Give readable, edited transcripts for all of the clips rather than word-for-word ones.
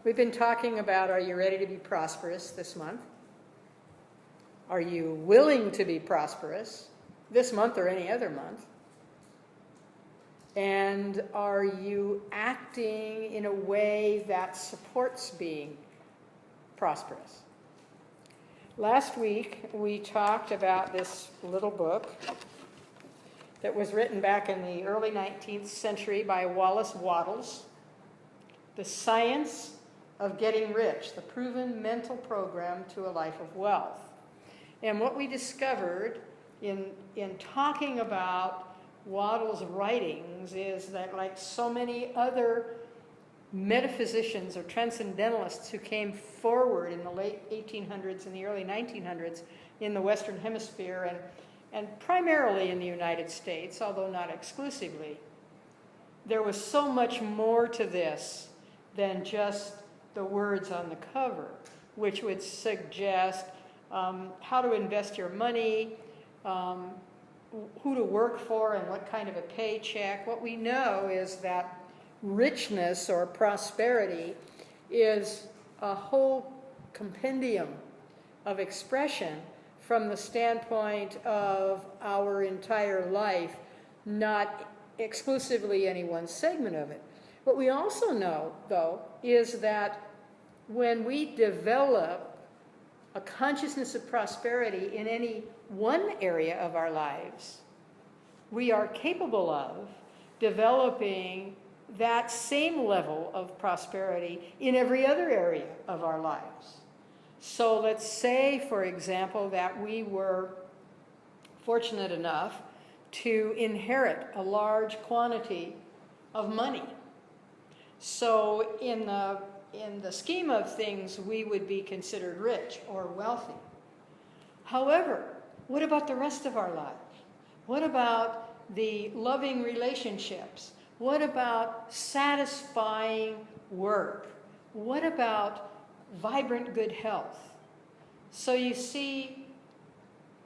We've been talking about, are you ready to be prosperous this month? Are you willing to be prosperous this month or any other month? And are you acting in a way that supports being prosperous? Last week, we talked about this little book that was written back in the early 19th century by Wallace Wattles, The Science of Getting Rich, the Proven Mental Program to a Life of Wealth. And what we discovered in talking about Wattles' writings is that, like so many other metaphysicians or transcendentalists who came forward in the late 1800s and the early 1900s in the Western Hemisphere and primarily in the United States, although not exclusively, there was so much more to this than just the words on the cover, which would suggest how to invest your money, who to work for and what kind of a paycheck. What we know is that richness or prosperity is a whole compendium of expression from the standpoint of our entire life, not exclusively any one segment of it. What we also know, though, is that when we develop a consciousness of prosperity in any one area of our lives, we are capable of developing that same level of prosperity in every other area of our lives. So let's say, for example, that we were fortunate enough to inherit a large quantity of money. So in the scheme of things, we would be considered rich or wealthy. However, what about the rest of our life? What about the loving relationships? What about satisfying work? What about vibrant good health? So you see,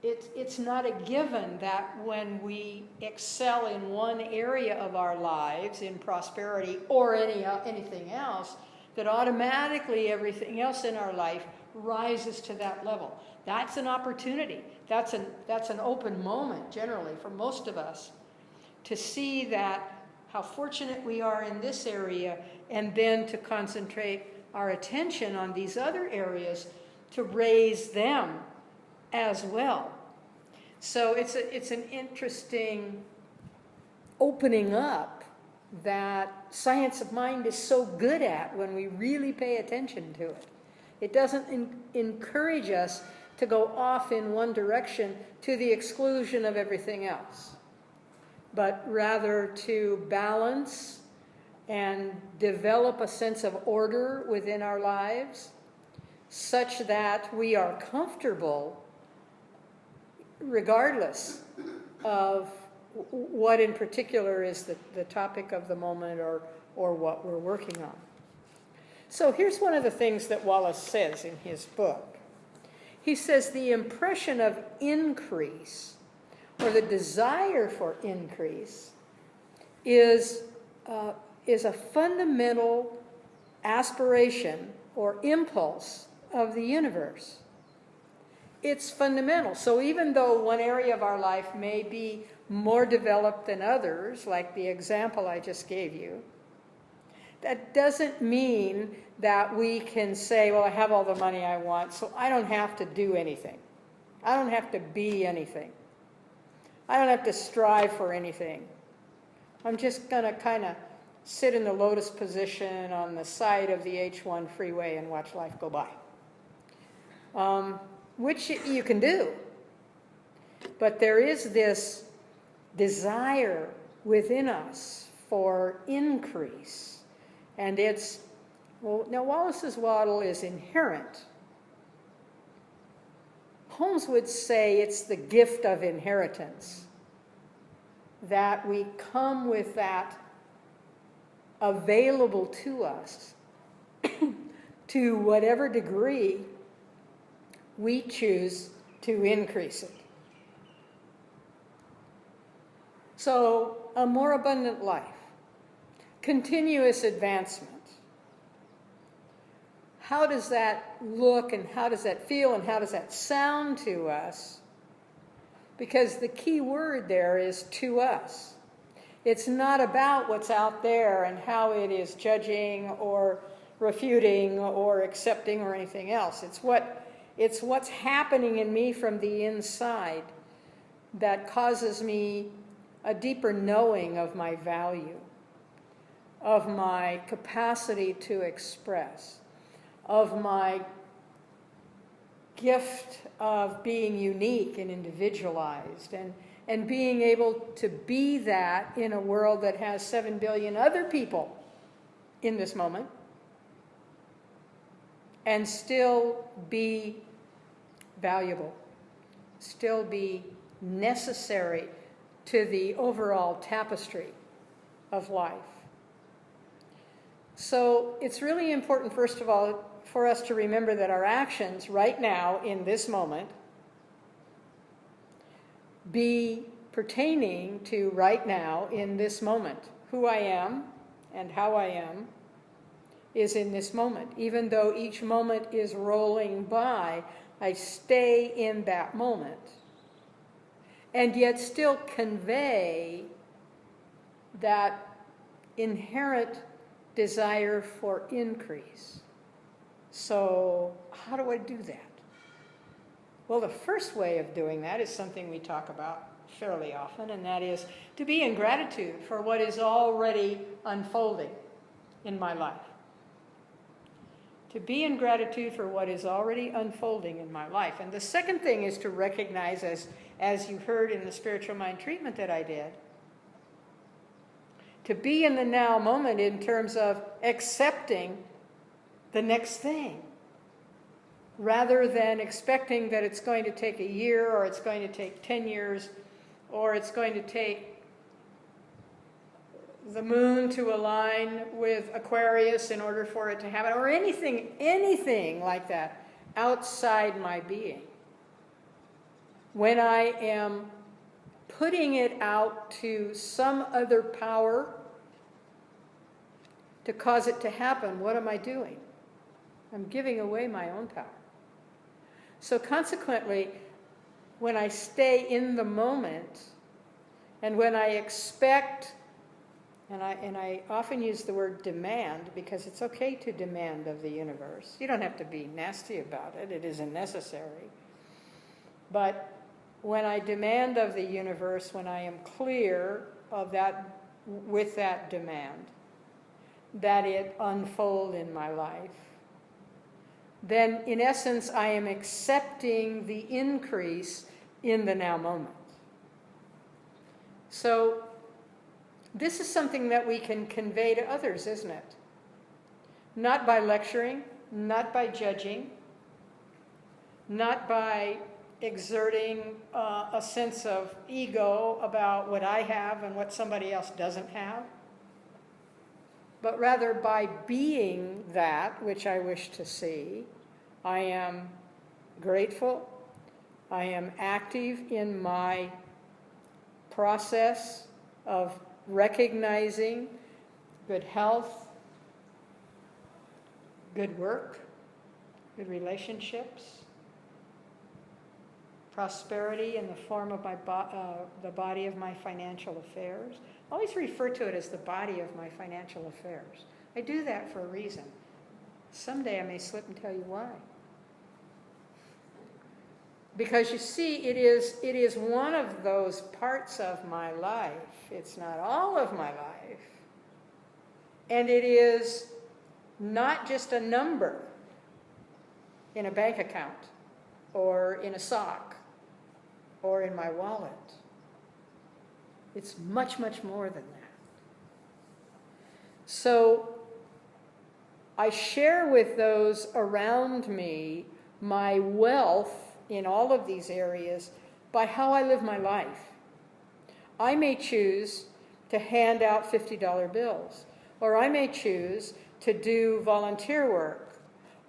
it's not a given that when we excel in one area of our lives, in prosperity or anything else, that automatically everything else in our life rises to that level. That's an opportunity. That's an open moment, generally, for most of us, to see that how fortunate we are in this area, and then to concentrate our attention on these other areas to raise them as well. So it's an interesting opening up that science of mind is so good at when we really pay attention to it. It doesn't encourage us to go off in one direction to the exclusion of everything else, but rather to balance and develop a sense of order within our lives such that we are comfortable regardless of what in particular is the topic of the moment or what we're working on. So here's one of the things that Wallace says in his book. He says the impression of increase, or the desire for increase, is a fundamental aspiration or impulse of the universe. It's fundamental. So even though one area of our life may be more developed than others, like the example I just gave you, that doesn't mean that we can say, well, I have all the money I want, so I don't have to do anything. I don't have to be anything. I don't have to strive for anything. I'm just going to kind of sit in the lotus position on the side of the H1 freeway and watch life go by. Which you can do. But there is this desire within us for increase. And it's, well, now Wallace's wattle is inherent. Holmes would say it's the gift of inheritance, that we come with that available to us to whatever degree we choose to increase it. So, a more abundant life, continuous advancement, how does that look and how does that feel and how does that sound to us? Because the key word there is to us. It's not about what's out there and how it is judging or refuting or accepting or anything else. It's what's happening in me from the inside that causes me a deeper knowing of my value, of my capacity to express, of my gift of being unique and individualized, and being able to be that in a world that has 7 billion other people in this moment, and still be valuable, still be necessary to the overall tapestry of life. So it's really important, first of all, for us to remember that our actions right now in this moment be pertaining to right now in this moment. Who I am and how I am is in this moment. Even though each moment is rolling by, I stay in that moment and yet still convey that inherent desire for increase. So how do I do that? Well, the first way of doing that is something we talk about fairly often, and that is to be in gratitude for what is already unfolding in my life. To be in gratitude for what is already unfolding in my life. And the second thing is to recognize, as you heard in the spiritual mind treatment that I did, to be in the now moment in terms of accepting the next thing, rather than expecting that it's going to take a year, or it's going to take 10 years, or it's going to take the moon to align with Aquarius in order for it to happen, or anything like that outside my being. When I am putting it out to some other power to cause it to happen, what am I doing? I'm giving away my own power. So consequently, when I stay in the moment, and when I expect, and I often use the word demand, because it's okay to demand of the universe. You don't have to be nasty about it. It isn't necessary. But when I demand of the universe, when I am clear of that, with that demand, that it unfold in my life, then in essence I am accepting the increase in the now moment. So this is something that we can convey to others, isn't it? Not by lecturing, not by judging, not by exerting a sense of ego about what I have and what somebody else doesn't have, but rather by being that which I wish to see. I am grateful. I am active in my process of recognizing good health, good work, good relationships, prosperity in the form of the body of my financial affairs. I always refer to it as the body of my financial affairs. I do that for a reason. Someday I may slip and tell you why. Because you see, it is one of those parts of my life. It's not all of my life. And it is not just a number in a bank account or in a sock or in my wallet. It's much, much more than that. So I share with those around me my wealth in all of these areas by how I live my life. I may choose to hand out $50 bills, or I may choose to do volunteer work,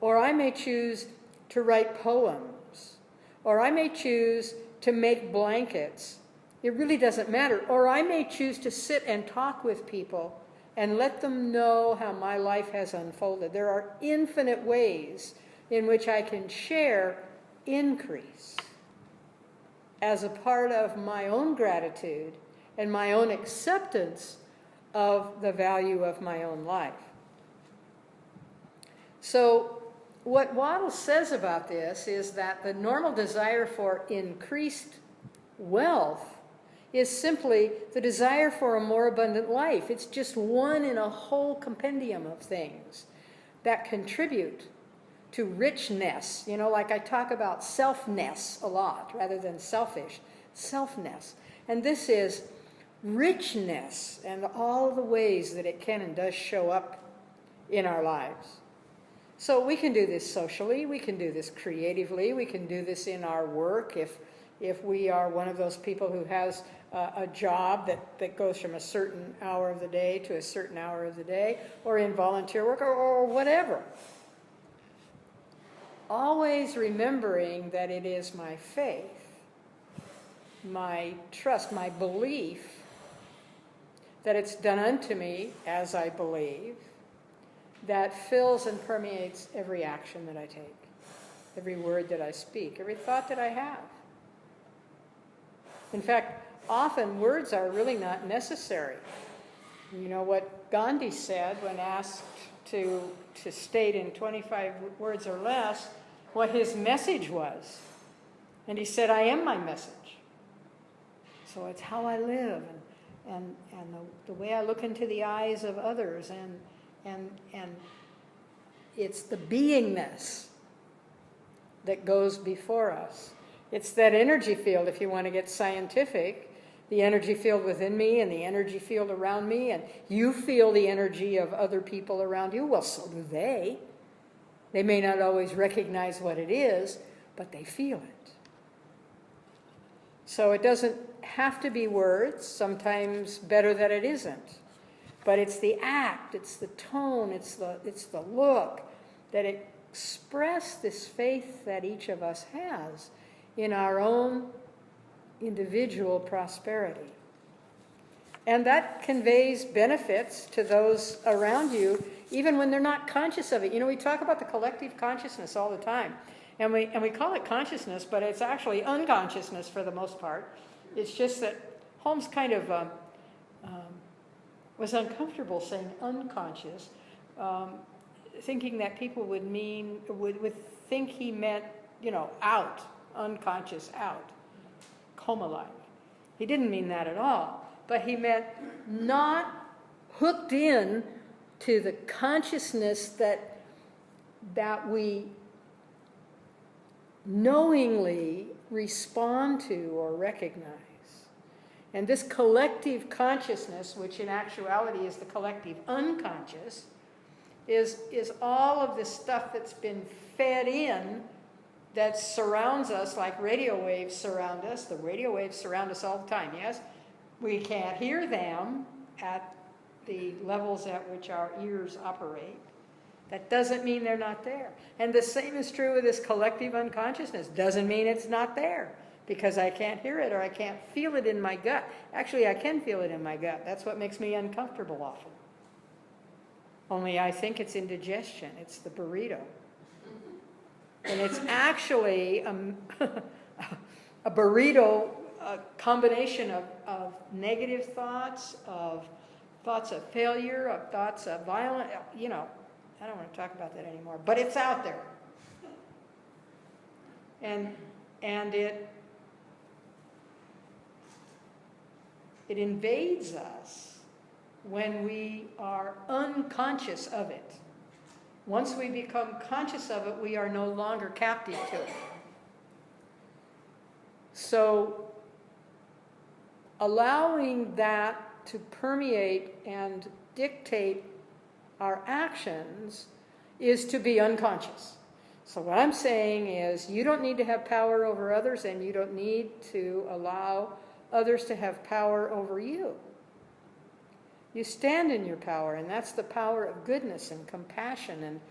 or I may choose to write poems, or I may choose to make blankets. It really doesn't matter. Or I may choose to sit and talk with people and let them know how my life has unfolded. There are infinite ways in which I can share increase as a part of my own gratitude and my own acceptance of the value of my own life. So what Waddell says about this is that the normal desire for increased wealth is simply the desire for a more abundant life. It's just one in a whole compendium of things that contribute to richness. You know, like I talk about selfness a lot rather than selfish. Selfness. And this is richness and all the ways that it can and does show up in our lives. So we can do this socially, we can do this creatively, we can do this in our work if we are one of those people who has a job that goes from a certain hour of the day to a certain hour of the day, or in volunteer work, or whatever. Always remembering that it is my faith, my trust, my belief that it's done unto me as I believe, that fills and permeates every action that I take, every word that I speak, every thought that I have. In fact, often words are really not necessary. You know what Gandhi said when asked to state in 25 words or less what his message was. And he said, I am my message. So it's how I live and the way I look into the eyes of others and it's the beingness that goes before us. It's that energy field, if you want to get scientific, the energy field within me and the energy field around me, and you feel the energy of other people around you. Well, so do they. They may not always recognize what it is, but they feel it. So it doesn't have to be words, sometimes better that it isn't. But it's the act, it's the tone, it's the look that express this faith that each of us has in our own individual prosperity. And that conveys benefits to those around you, even when they're not conscious of it. You know, we talk about the collective consciousness all the time. And we call it consciousness, but it's actually unconsciousness for the most part. It's just that Holmes kind of was uncomfortable saying unconscious, thinking that people would think he meant, out, unconscious, out, coma-like. He didn't mean that at all, but he meant not hooked in to the consciousness that we knowingly respond to or recognize. And this collective consciousness, which in actuality is the collective unconscious, is all of this stuff that's been fed in that surrounds us like radio waves surround us. The radio waves surround us all the time, yes? We can't hear them at the levels at which our ears operate. That doesn't mean they're not there. And the same is true with this collective unconsciousness. Doesn't mean it's not there because I can't hear it or I can't feel it in my gut. Actually, I can feel it in my gut. That's what makes me uncomfortable often. Only I think it's indigestion. It's the burrito. And it's actually a burrito, a combination of negative thoughts, of thoughts of failure, of thoughts of violence, I don't want to talk about that anymore, but it's out there. And it invades us when we are unconscious of it. Once we become conscious of it, we are no longer captive to it. So allowing that to permeate and dictate our actions is to be unconscious. So what I'm saying is you don't need to have power over others and you don't need to allow others to have power over you. You stand in your power, and that's the power of goodness and compassion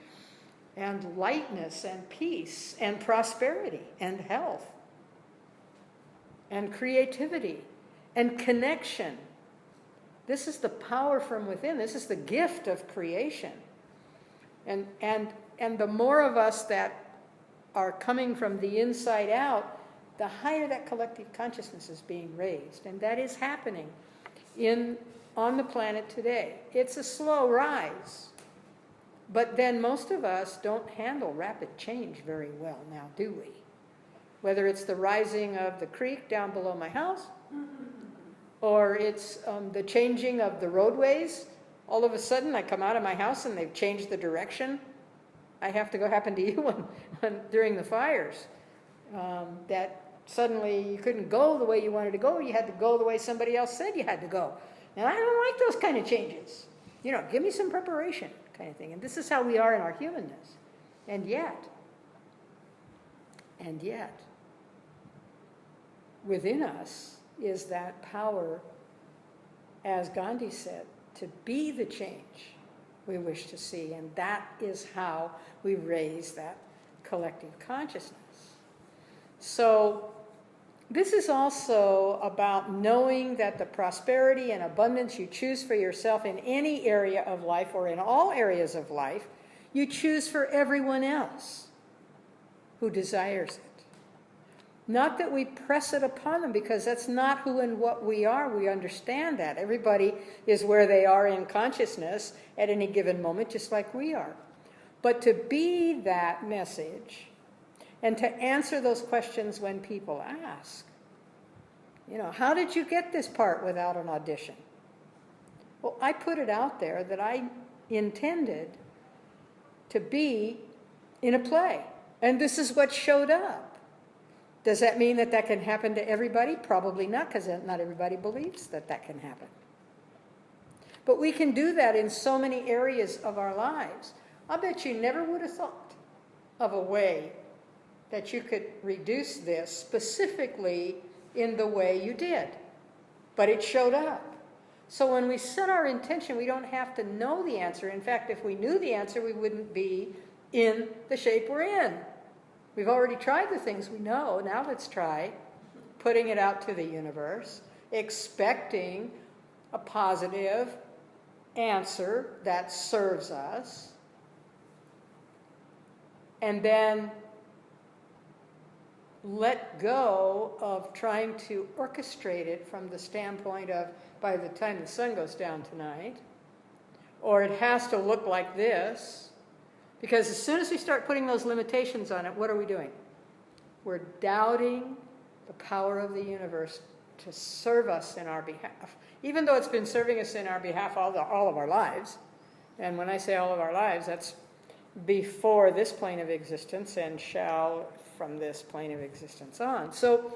and lightness and peace and prosperity and health and creativity and connection This is the power from within. This is the gift of creation. And the more of us that are coming from the inside out, the higher that collective consciousness is being raised. And that is happening on the planet today. It's a slow rise. But then most of us don't handle rapid change very well now, do we? Whether it's the rising of the creek down below my house, or it's the changing of the roadways. All of a sudden I come out of my house and they've changed the direction. I have to go, happened to you during the fires, that suddenly you couldn't go the way you wanted to go. You had to go the way somebody else said you had to go. And I don't like those kind of changes. Give me some preparation kind of thing. And this is how we are in our humanness. And yet, within us is that power, as Gandhi said, to be the change we wish to see. And that is how we raise that collective consciousness. So this is also about knowing that the prosperity and abundance you choose for yourself in any area of life or in all areas of life, you choose for everyone else who desires it. Not that we press it upon them, because that's not who and what we are. We understand that. Everybody is where they are in consciousness at any given moment, just like we are. But to be that message and to answer those questions when people ask, how did you get this part without an audition? Well, I put it out there that I intended to be in a play, and this is what showed up. Does that mean that can happen to everybody? Probably not, because not everybody believes that can happen. But we can do that in so many areas of our lives. I bet you never would have thought of a way that you could reduce this specifically in the way you did. But it showed up. So when we set our intention, we don't have to know the answer. In fact, if we knew the answer, we wouldn't be in the shape we're in. We've already tried the things we know. Now let's try putting it out to the universe, expecting a positive answer that serves us, and then let go of trying to orchestrate it from the standpoint of, by the time the sun goes down tonight, or it has to look like this. Because as soon as we start putting those limitations on it, what are we doing? We're doubting the power of the universe to serve us in our behalf. Even though it's been serving us in our behalf all of our lives. And when I say all of our lives, that's before this plane of existence and shall from this plane of existence on. So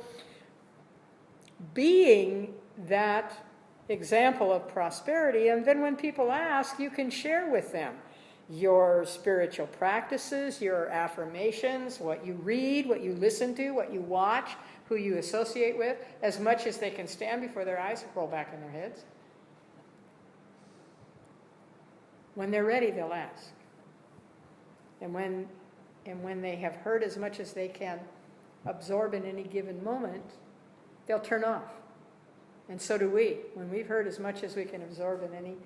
being that example of prosperity, and then when people ask, you can share with them your spiritual practices, your affirmations, what you read, what you listen to, what you watch, who you associate with, as much as they can stand before their eyes roll back in their heads. When they're ready, they'll ask. And when they have heard as much as they can absorb in any given moment, they'll turn off. And so do we. When we've heard as much as we can absorb in any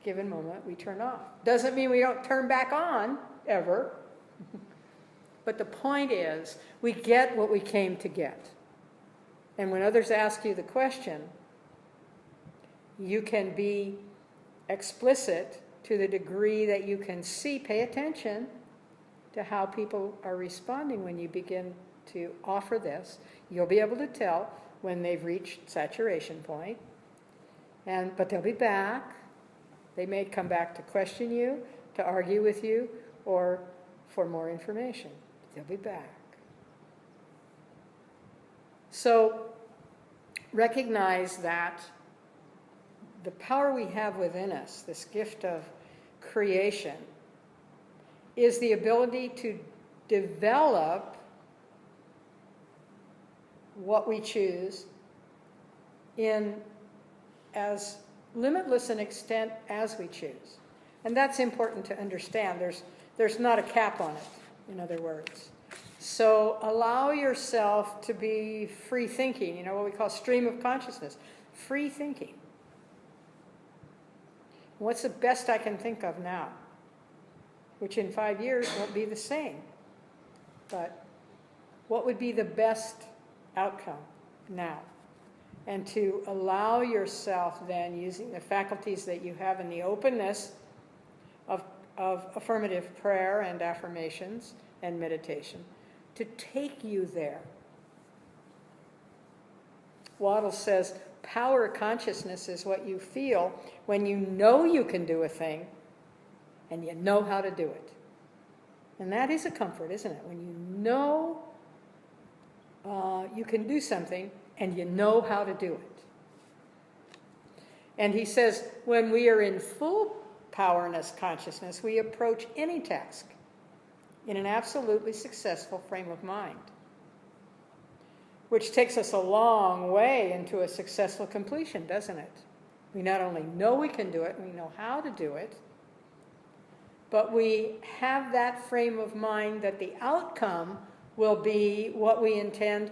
given moment, we turn off. Doesn't mean we don't turn back on, ever. But the point is, we get what we came to get. And when others ask you the question, you can be explicit to the degree that you can see, pay attention to how people are responding when you begin to offer this. You'll be able to tell when they've reached saturation point. But they'll be back. They may come back to question you, to argue with you, or for more information. They'll be back. So recognize that the power we have within us, this gift of creation, is the ability to develop what we choose in as limitless an extent as we choose. And that's important to understand. There's not a cap on it, in other words. So allow yourself to be free thinking, what we call stream of consciousness. Free thinking. What's the best I can think of now? Which in 5 years won't be the same. But what would be the best outcome now? And to allow yourself then, using the faculties that you have in the openness of affirmative prayer and affirmations and meditation, to take you there. Waddell says, power consciousness is what you feel when you know you can do a thing and you know how to do it. And that is a comfort, isn't it? When you know you can do something and you know how to do it. And he says, when we are in full powerness consciousness, we approach any task in an absolutely successful frame of mind, which takes us a long way into a successful completion, doesn't it? We not only know we can do it, we know how to do it, but we have that frame of mind that the outcome will be what we intend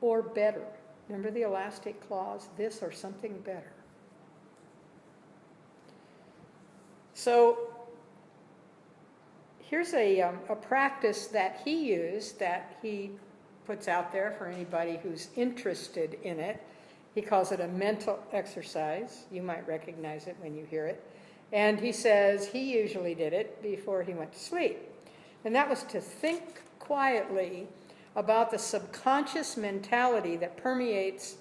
or better. Remember the elastic clause, this or something better. So here's a practice that he used that he puts out there for anybody who's interested in it. He calls it a mental exercise. You might recognize it when you hear it. And he says he usually did it before he went to sleep. And that was to think quietly about the subconscious mentality that permeates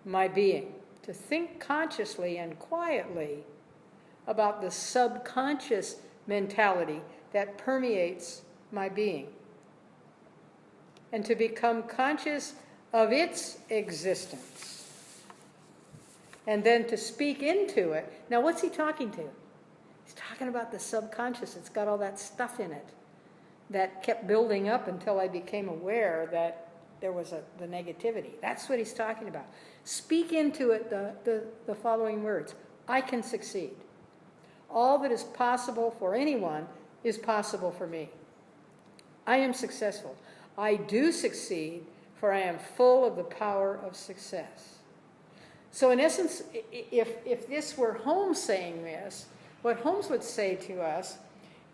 my being. To think consciously and quietly about the subconscious mentality that permeates my being. And to become conscious of its existence. And then to speak into it. Now, what's he talking to? He's talking about the subconscious. It's got all that stuff in it that kept building up until I became aware that there was the negativity. That's what he's talking about. Speak into it the following words. I can succeed. All that is possible for anyone is possible for me. I am successful. I do succeed, for I am full of the power of success. So in essence, if this were Holmes saying this, what Holmes would say to us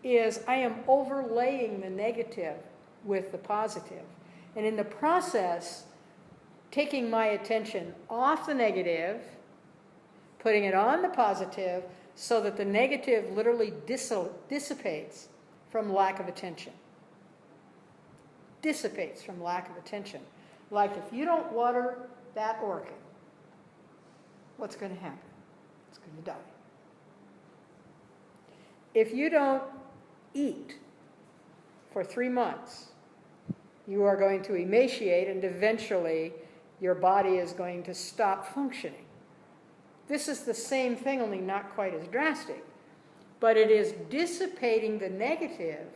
is, I am overlaying the negative with the positive. And in the process, taking my attention off the negative, putting it on the positive, so that the negative literally dissipates from lack of attention. Dissipates from lack of attention. Like if you don't water that orchid, what's going to happen? It's going to die. If you don't eat for 3 months, you are going to emaciate and eventually your body is going to stop functioning. This is the same thing, only not quite as drastic. But it is dissipating the negative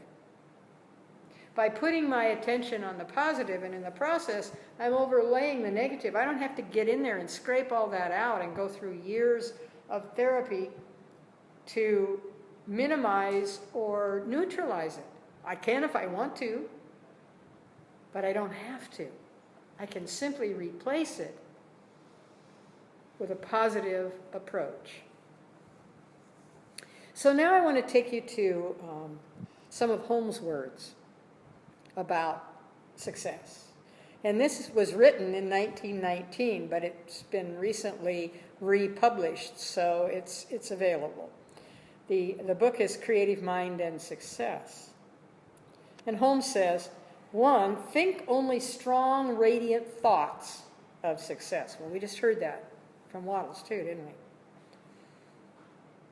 by putting my attention on the positive, and in the process, I'm overlaying the negative. I don't have to get in there and scrape all that out and go through years of therapy to minimize or neutralize it. I can if I want to, but I don't have to. I can simply replace it with a positive approach. So now I want to take you to some of Holmes' words about success. And this was written in 1919, but it's been recently republished, so it's available. The book is Creative Mind and Success. And Holmes says, 1, think only strong, radiant thoughts of success. Well, we just heard that from Waddles too, didn't we?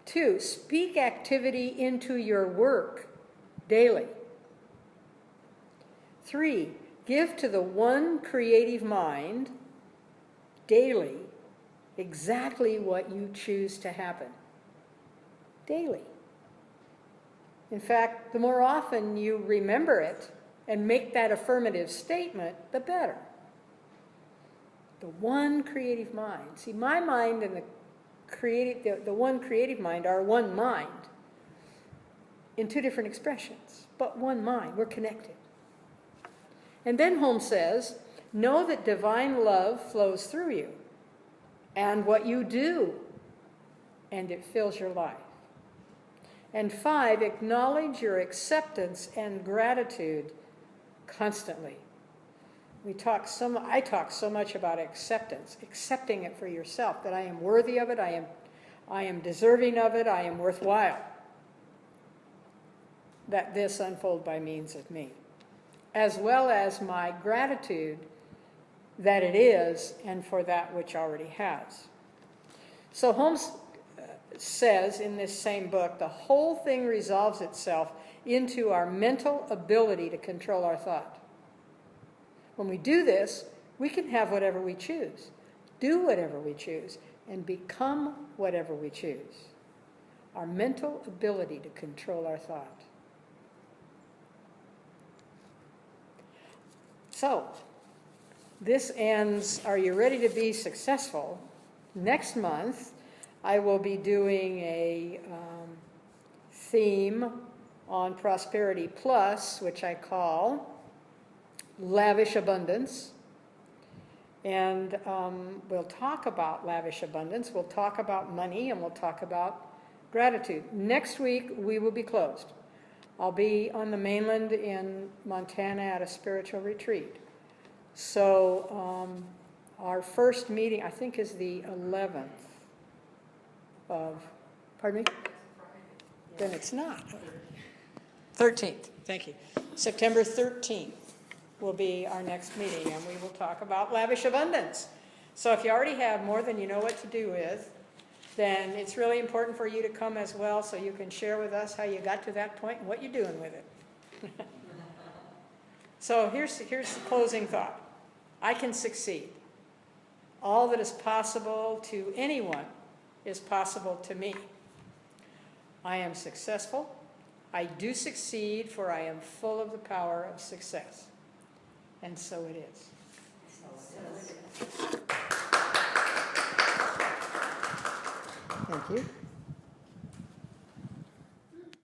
2, speak activity into your work daily. 3, give to the one creative mind daily exactly what you choose to happen. Daily. In fact, the more often you remember it and make that affirmative statement, the better. The one creative mind. See, my mind and the one creative mind are one mind in 2 different expressions, but one mind. We're connected. And then Holmes says, know that divine love flows through you and what you do, and it fills your life. And 5, acknowledge your acceptance and gratitude constantly. I talk so much about acceptance, accepting it for yourself, that I am worthy of it, I am deserving of it, I am worthwhile. That this unfold by means of me. As well as my gratitude that it is and for that which already has. So Holmes says in this same book, the whole thing resolves itself into our mental ability to control our thought. When we do this, we can have whatever we choose, do whatever we choose, and become whatever we choose. Our mental ability to control our thought. So, this ends, are you ready to be successful? Next month, I will be doing a theme on Prosperity Plus, which I call Lavish Abundance. And we'll talk about lavish abundance, we'll talk about money, and we'll talk about gratitude. Next week, we will be closed. I'll be on the mainland in Montana at a spiritual retreat. So our first meeting, I think, is the 11th of, pardon me? Then it's not. 13th, thank you. September 13th will be our next meeting, and we will talk about lavish abundance. So if you already have more than you know what to do with, then it's really important for you to come as well so you can share with us how you got to that point and what you're doing with it. So here's the closing thought. I can succeed. All that is possible to anyone is possible to me. I am successful. I do succeed, for I am full of the power of success. And so it is. Thank you.